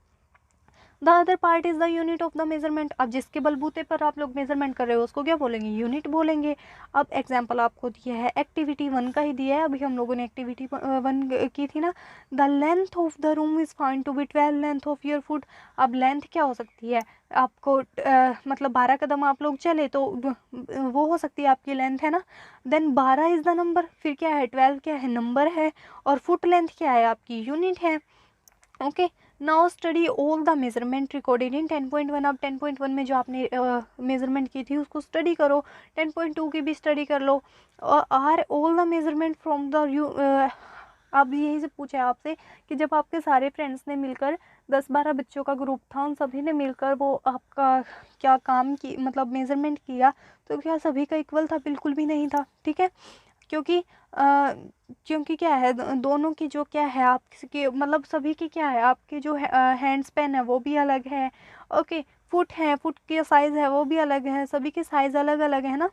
The other part is the unit of the measurement. अब जिसके बलबूते पर आप लोग मेजरमेंट कर रहे हो उसको क्या बोलेंगे, यूनिट बोलेंगे। अब एग्जाम्पल आपको दिया है, एक्टिविटी 1 का ही दिया है, अभी हम लोगों ने एक्टिविटी 1 की थी ना। The length of the room is found to be 12 length of your foot. अब लेंथ क्या हो सकती है आपको, मतलब 12 कदम आप लोग चले तो वो हो सकती है आपकी लेंथ, है ना। देन 12 इज़ द नंबर, फिर क्या है 12 क्या है, नंबर है, और फुट लेंथ क्या है आपकी, यूनिट है। Okay, now study all the measurement recorded in 10.1। अब 10.1 में जो आपने मेजरमेंट की थी उसको स्टडी करो, 10.2 की भी स्टडी कर लो। Are all the measurement from the अब यही से पूछा है आपसे कि जब आपके सारे फ्रेंड्स ने मिलकर 10-12 बच्चों का ग्रुप था, उन सभी ने मिलकर वो आपका क्या काम की मतलब मेजरमेंट किया, तो क्या सभी का इक्वल था, बिल्कुल भी नहीं था, ठीक है। क्योंकि क्योंकि क्या है दोनों की जो क्या है आपकी मतलब सभी की क्या है आपके जो हैंड स्पैन है वो भी अलग है। ओके, फुट है, फुट की साइज़ है वो भी अलग है, सभी की साइज़ अलग अलग है ना।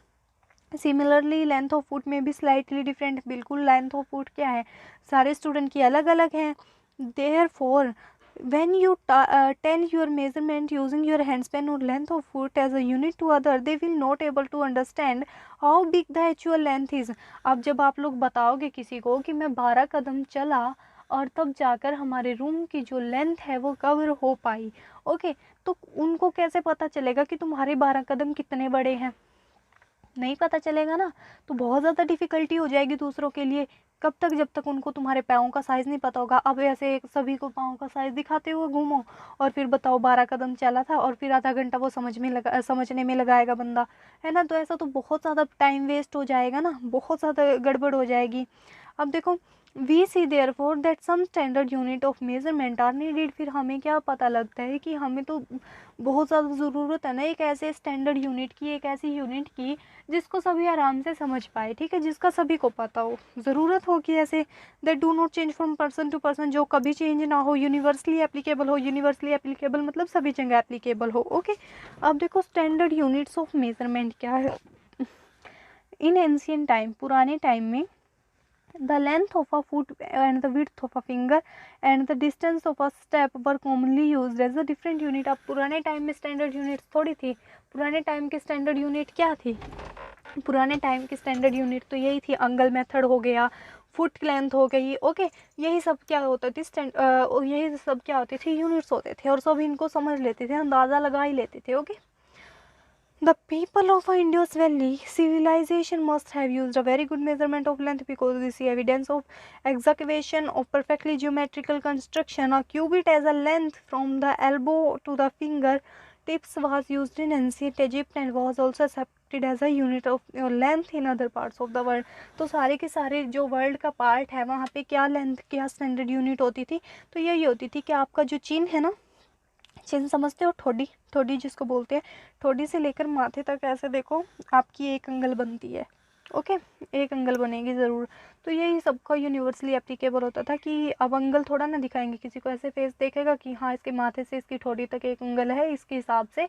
सिमिलरली लेंथ ऑफ फुट में भी स्लाइटली डिफरेंट, बिल्कुल लेंथ ऑफ फुट क्या है सारे स्टूडेंट की अलग अलग है। Therefore when you tell your measurement using your handspan or length of foot as a unit to other, they will not able to understand how big the actual length is। अब जब आप लोग बताओगे किसी को कि मैं 12 कदम चला और तब जाकर हमारे रूम की जो लेंथ है वो कवर हो पाई, ओके, तो उनको कैसे पता चलेगा कि तुम्हारे 12 कदम कितने बड़े हैं, नहीं पता चलेगा ना। तो बहुत ज़्यादा डिफ़िकल्टी हो जाएगी दूसरों के लिए, कब तक, जब तक उनको तुम्हारे पाँव का साइज़ नहीं पता होगा। अब ऐसे सभी को पाँव का साइज़ दिखाते हुए घूमो और फिर बताओ 12 कदम चला था और फिर आधा घंटा वो समझने में लगाएगा बंदा, है ना। तो ऐसा तो बहुत ज़्यादा टाइम वेस्ट हो जाएगा ना, बहुत ज़्यादा गड़बड़ हो जाएगी। अब देखो, we see therefore that some standard unit of measurement are needed. फिर हमें क्या पता लगता है कि हमें तो बहुत ज़्यादा ज़रूरत है ना एक ऐसे स्टैंडर्ड यूनिट की, एक ऐसी यूनिट की जिसको सभी आराम से समझ पाए, ठीक है, जिसका सभी को पता हो, ज़रूरत हो कि ऐसे that do not change from person to person, जो कभी चेंज ना हो, यूनिवर्सली एप्लीकेबल हो। यूनिवर्सली एप्लीकेबल मतलब सभी जगह एप्लीकेबल हो, ओके। अब देखो स्टैंडर्ड यूनिट्स ऑफ मेजरमेंट क्या है। इन एंशियंट टाइम, पुराने टाइम में, the length of a foot and the width of a finger and the distance of a step were commonly used as a different unit। अब पुराने time में standard unit थोड़ी थी, पुराने time की standard unit क्या थी, पुराने टाइम की स्टैंडर्ड यूनिट तो यही थी, एंगल मेथड हो गया, फुट लेंथ हो गई, ओके, यही सब क्या होता थी यही सब क्या होते थे, यूनिट्स होते थे, और सब इनको समझ लेते थे, अंदाज़ा लगा ही लेते थे, okay. The people of Indus Valley civilization must have used a very good measurement of length because we see evidence of excavation of perfectly geometrical construction. A cubit as a length from the elbow to the finger tips was used in ancient Egypt and was also accepted as a unit of length in other parts of the world। तो सारे के सारे जो world का part है वहाँ पे क्या लेंथ, क्या स्टैंडर्ड यूनिट होती थी, तो यही होती थी कि आपका जो चिन है ना, चिन समझते हो, ठोडी, ठोडी जिसको बोलते हैं, ठोडी से लेकर माथे तक ऐसे देखो आपकी एक अंगल बनती है, ओके, एक अंगल बनेगी ज़रूर। तो यही सबका यूनिवर्सली एप्लीकेबल होता था कि अब अंगल थोड़ा ना दिखाएंगे किसी को, ऐसे फेस देखेगा कि हाँ इसके माथे से इसकी ठोडी तक एक अंगल है, इसके हिसाब से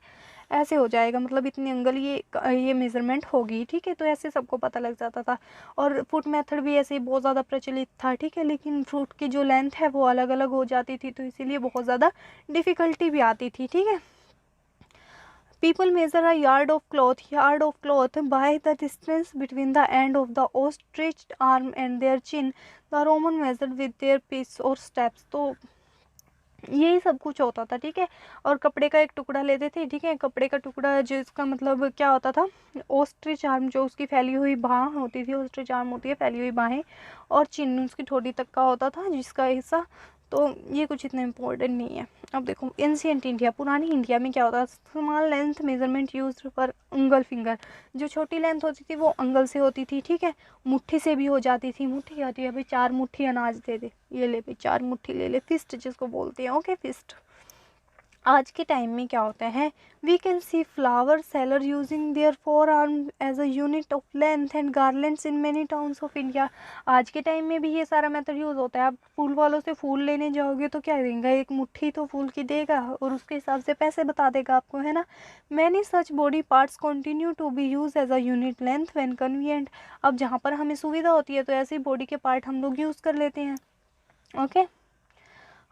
ऐसे हो जाएगा, मतलब इतनी अंगल ये मेज़रमेंट होगी, ठीक है। तो ऐसे सबको पता लग जाता था। और फुट मेथड भी ऐसे ही बहुत ज़्यादा प्रचलित था, ठीक है, लेकिन फुट की जो लेंथ है वो अलग अलग हो जाती थी, तो इसीलिए बहुत ज़्यादा डिफ़िकल्टी भी आती थी, ठीक है। People measure a yard of cloth by the distance between the end of the outstretched arm and their chin. The Roman measured with their pace or steps। तो यही सब कुछ होता था, ठीक है। और कपड़े का एक टुकड़ा लेते थे, ठीक है, कपड़े का टुकड़ा जिसका मतलब क्या होता था, ऑस्ट्रिच आर्म, जो उसकी फैली हुई बाँह होती थी, ऑस्ट्रिच आर्म होती है फैली हुई बाहें, और चिन्ह उसकी ठोड़ी तक का होता था जिसका हिस्सा, तो ये कुछ इतना इम्पोर्टेंट नहीं है। अब देखो एंशियंट इंडिया, पुरानी इंडिया में क्या होता था, small length measurement use for उंगल फिंगर, जो छोटी लेंथ होती थी वो अंगल से होती थी, ठीक है, मुट्ठी से भी हो जाती थी, मुट्ठी आती है भाई 4 मुट्ठी अनाज दे दे, ये ले भाई 4 मुट्ठी ले ले, फिस्ट जिसको बोलते हैं, ओके, फिस्ट। आज के टाइम में क्या होता है, we can see flower seller using their forearm as a unit of length and garlands in many towns of India. आज के टाइम में भी ये सारा मेथड यूज़ होता है। आप फूल वालों से फूल लेने जाओगे तो क्या देगा, एक मुट्ठी तो फूल की देगा और उसके हिसाब से पैसे बता देगा आपको, है ना। Many such body parts continue to be use as a unit length when convenient. अब जहाँ पर हमें सुविधा होती है तो ऐसे ही बॉडी के पार्ट हम लोग यूज़ कर लेते हैं, okay.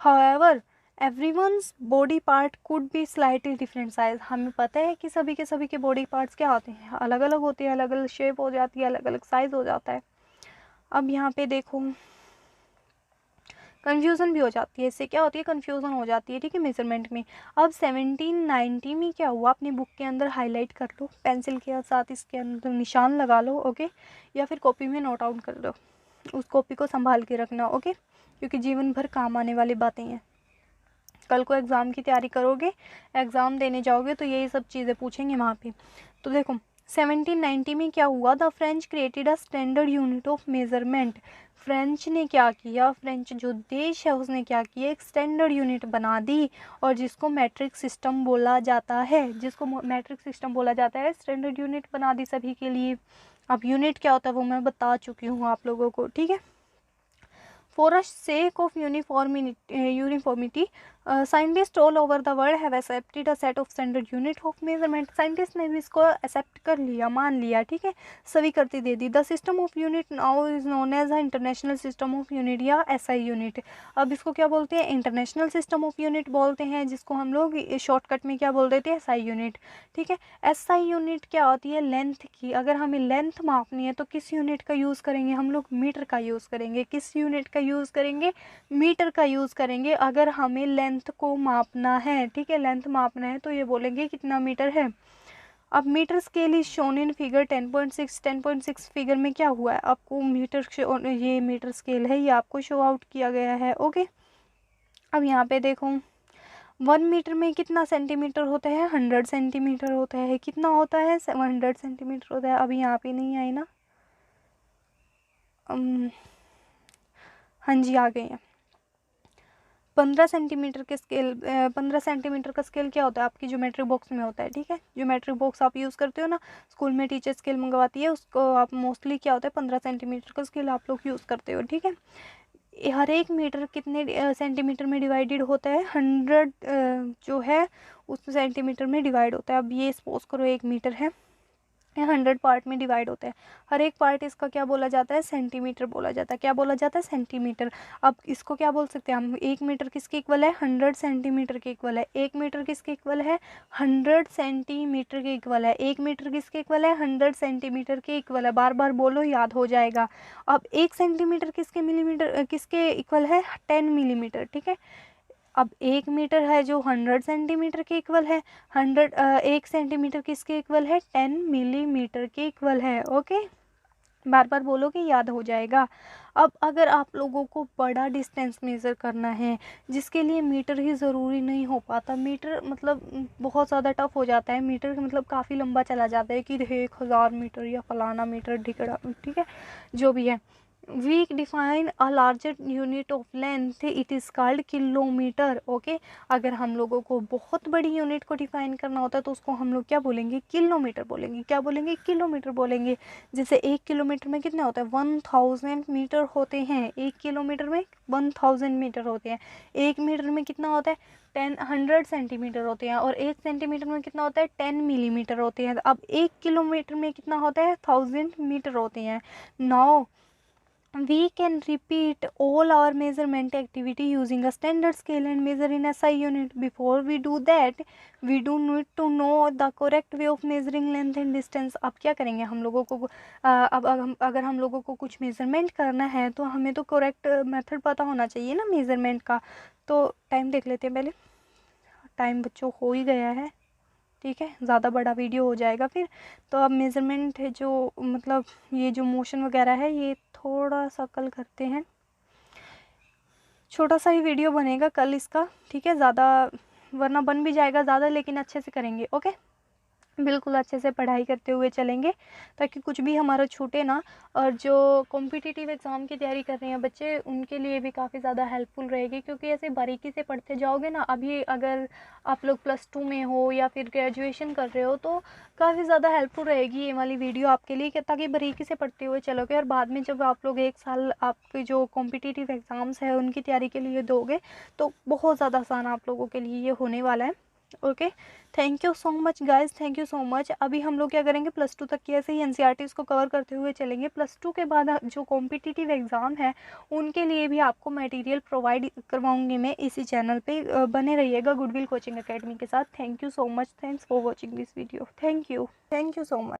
However everyone's body part could be slightly different size. हमें पता है कि सभी के बॉडी पार्ट्स क्या होते हैं, अलग अलग होते हैं, अलग अलग शेप हो जाती है, अलग अलग साइज हो जाता है। अब यहाँ पे देखो कन्फ्यूज़न भी हो जाती है, इससे क्या होती है, कन्फ्यूज़न हो जाती है, ठीक है, मेजरमेंट में। अब 1790 में क्या हुआ, अपनी बुक के अंदर हाईलाइट कर लो, पेंसिल के साथ इसके अंदर निशान लगा लो, ओके, या फिर कॉपी में नोट आउट कर लो, उस कॉपी को संभाल के रखना, ओके, क्योंकि जीवन भर काम आने वाली बातें हैं। कल को एग्ज़ाम की तैयारी करोगे, एग्ज़ाम देने जाओगे तो यही सब चीज़ें पूछेंगे वहाँ पे। तो देखो 1790 में क्या हुआ, the French created a standard unit of measurement. French ने क्या किया, फ्रेंच जो देश है उसने क्या किया, एक स्टैंडर्ड यूनिट बना दी, और जिसको मैट्रिक सिस्टम बोला जाता है, स्टैंडर्ड यूनिट बना दी सभी के लिए। अब यूनिट क्या होता है वो मैं बता चुकी हूँ आप लोगों को, ठीक है। For a sake of uniformity, scientists all over the world have accepted a set of standard unit of measurement. Scientist ने भी इसको एक्सेप्ट कर लिया, मान लिया, ठीक है, स्वीकृति दे दी। The system of unit now is known as the international system of unit या एसआई यूनिट। अब इसको क्या बोलते हैं, इंटरनेशनल सिस्टम ऑफ यूनिट बोलते हैं, जिसको हम लोग शॉर्टकट में क्या बोल देते हैं, एसआई यूनिट, ठीक है। एसआई यूनिट क्या होती है, लेंथ की। अगर हमें लेंथ मापनी है तो किस यूनिट का यूज़ करेंगे, हम लोग मीटर का यूज़ करेंगे। किस यूनिट का यूज़ करेंगे, मीटर का यूज़ करेंगे, अगर हमें लेंथ को मापना है, ठीक है, लेंथ मापना है तो ये बोलेंगे कितना मीटर है। अब metre scale is shown in figure 10.6 figure में क्या हुआ है, आपको ये मीटर स्केल है, ये आपको शो आउट किया गया है, ओके। अब यहाँ पे देखो 1 मीटर में कितना सेंटीमीटर होता है, 100 सेंटीमीटर होता है। कितना होता है, 100 सेंटीमीटर होता है। अभी यहाँ पे नहीं आई ना, हाँ जी आ गए हैं। 15 सेंटीमीटर के स्केल, 15 सेंटीमीटर का स्केल क्या होता है, आपकी ज्योमेट्री बॉक्स में होता है, ठीक है। ज्योमेट्री बॉक्स आप यूज़ करते हो ना, स्कूल में टीचर स्केल मंगवाती है, उसको आप मोस्टली क्या होता है 15 सेंटीमीटर का स्केल आप लोग यूज़ करते हो, ठीक है। हर एक मीटर कितने सेंटीमीटर में डिवाइडेड होता है, 100 जो है उस सेंटीमीटर में डिवाइड होता है। अब ये सपोज करो 1 मीटर है, 100 पार्ट में डिवाइड होता है, हर एक पार्ट इसका क्या बोला जाता है, सेंटीमीटर बोला जाता है। क्या बोला जाता है, सेंटीमीटर। अब इसको क्या बोल सकते हैं हम, 1 मीटर किसके इक्वल है, 100 सेंटीमीटर के इक्वल है। 1 मीटर किसके इक्वल है, 100 सेंटीमीटर के इक्वल है। 1 मीटर किसके इक्वल है, 100 सेंटीमीटर के इक्वल है। बार बार बोलो, याद हो जाएगा। अब 1 सेंटीमीटर किसके इक्वल है, 10 मिलीमीटर, ठीक है। अब 1 मीटर है जो 100 सेंटीमीटर के इक्वल है, 1 सेंटीमीटर किसके इक्वल है, 10 मिलीमीटर के इक्वल है, ओके। बार बार बोलोगे, याद हो जाएगा। अब अगर आप लोगों को बड़ा डिस्टेंस मेज़र करना है, जिसके लिए मीटर ही ज़रूरी नहीं हो पाता, मीटर मतलब बहुत ज़्यादा टफ हो जाता है, मीटर मतलब काफ़ी लंबा चला जाता है कि 1000 मीटर या फलाना मीटर ढिकड़ा, ठीक है, जो भी है। we define a larger unit of length, it is called kilometre, okay. अगर हम लोगों को बहुत बड़ी यूनिट को डिफाइन करना होता है तो उसको हम लोग क्या बोलेंगे, किलोमीटर बोलेंगे। क्या बोलेंगे, किलोमीटर बोलेंगे। जैसे 1 किलोमीटर में कितना होता है, 1000 मीटर होते हैं। 1 किलोमीटर में 1000 मीटर होते हैं। 1 मीटर में कितना होता है, 100 सेंटीमीटर होते हैं, और 1 सेंटीमीटर में कितना होता है, 10 मिलीमीटर होते हैं। अब 1 किलोमीटर में कितना होता है, 1000 मीटर होते हैं। Now we can repeat all our measurement activity using a standard scale and measure in SI unit. Before we do that, we do need to know the correct way of measuring length and distance. अब क्या करेंगे हम लोगों को, अगर हम लोगों को कुछ मेजरमेंट करना है तो हमें तो करेक्ट मेथड पता होना चाहिए ना मेजरमेंट का। तो टाइम देख लेते हैं पहले, टाइम बच्चों हो ही गया है, ठीक है, ज़्यादा बड़ा वीडियो हो जाएगा फिर। तो अब मेज़रमेंट है जो मतलब ये जो मोशन वगैरह है ये थोड़ा सा कल करते हैं, छोटा सा ही वीडियो बनेगा कल इसका, ठीक है, ज़्यादा वरना बन भी जाएगा ज़्यादा, लेकिन अच्छे से करेंगे, ओके। बिल्कुल अच्छे से पढ़ाई करते हुए चलेंगे ताकि कुछ भी हमारा छूटे ना। और जो कॉम्पिटिटिव एग्ज़ाम की तैयारी कर रहे हैं बच्चे, उनके लिए भी काफ़ी ज़्यादा हेल्पफुल रहेगी, क्योंकि ऐसे बारीकी से पढ़ते जाओगे ना, अभी अगर आप लोग +2 में हो या फिर ग्रेजुएशन कर रहे हो तो काफ़ी ज़्यादा हेल्पफुल रहेगी ये वाली वीडियो आपके लिए, कि ताकि बारीकी से पढ़ते हुए चलोगे, और बाद में जब आप लोग 1 साल आपके जो कॉम्पिटिटिव एग्ज़ाम्स है उनकी तैयारी के लिए दोगे तो बहुत ज़्यादा आसान आप लोगों के लिए ये होने वाला है। Okay, thank you so much guys, thank you so much. अभी हम लोग क्या करेंगे, +2 तक की ऐसे ही एनसीईआरटीज़ को कवर करते हुए चलेंगे। +2 के बाद जो कॉम्पिटिटिव एग्ज़ाम है उनके लिए भी आपको मटेरियल प्रोवाइड करवाऊंगी मैं इसी चैनल पे। बने रहिएगा गुडविल कोचिंग एकेडमी के साथ। Thank you so much, thanks for watching this video. Thank you so much.